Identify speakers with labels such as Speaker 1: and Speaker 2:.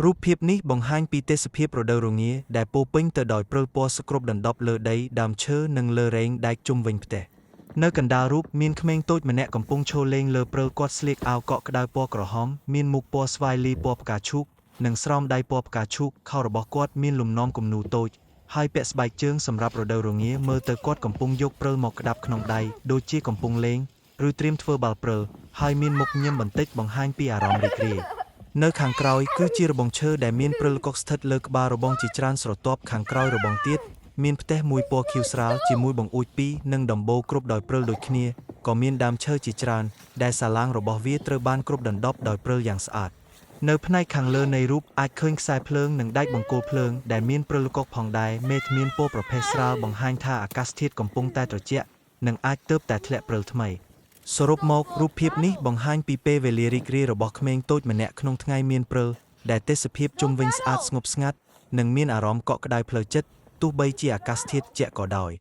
Speaker 1: រូបភាពនេះបង្ហាញពីទេសភាពរដូវរងាដែលពោរពេញទៅដោយព្រិលពណ៌ស្គ្របដណ្ដប់លើដីដើមឈើនិងលើរែងដែកជុំវិញផ្ទះនៅកណ្ដាលរូបមានក្មេងតូចម្នាក់កំពុងឈរលេងលើព្រិលគាត់ស្លៀកអាវកក់ក្ដៅពណ៌ក្រហមមានមុខពណ៌ស្វាយលីពណ៌ផ្កាឈូកនិងស្រោមដៃពណ៌ផ្កាឈូកខោរបស់គាត់មានលំនាំគំនូរតូចហើយពាក់ស្បែកជើងសម្រាប់រដូវរងាមើលទៅគាត់កំពុងយកព្រិលមកក្ដាប់ក្នុងដៃដូចជាកំពុងលេងឬត្រៀមធ្វើបាល់ព្រិលហើយមានមុខញញឹមបន្តិចបង្ហាញពីអារម្មណ៍រីករាយនៅខាងក្រោយគឺជារបងឈើដែលមានព្រិលកុកស្ថិតលើក្បាលរបងជាច្រើនស្រទាប់ខាងក្រោយរបងទៀតមានផ្ទះមួយពណ៌ខៀវស្រាលជាមួយបង្អួចពីរនិងដំបូលគ្រប់ដោយព្រិលដូចគ្នាក៏មានដើមឈើជាច្រើនដែលសាឡាងរបស់វាត្រូវបានគ្រប់ដណ្ដប់ដោយព្រិលយ៉ាងស្អាតនៅផ្នែកខាងលើនៃរូបអាចឃើញខ្សែភ្លើងនិងដែកបង្គោលភ្លើងដែលមានព្រិលកុកផងដែរមេឃមានពណ៌ប្រផេះស្រាលបង្ហាញថាអាកាសធាតុកំពុងតែត្រជាក់និងអាចទើបតែធ្លាក់ព្រិលថ្មីសរុបមករូបភាពនេះបង្ហាញពីពេលវេលារីករាយរបស់ក្មេងតូចម្នាក់ក្នុងថ្ងៃមានព្រិលដែលទេសភាពជុំវិញស្អាតស្ងប់ស្ងាត់និងមានអារម្មណ៍កក់ក្ដៅផ្លូវចិត្តទោះបីជាអាកាសធាតុជាក់ក៏ដោយ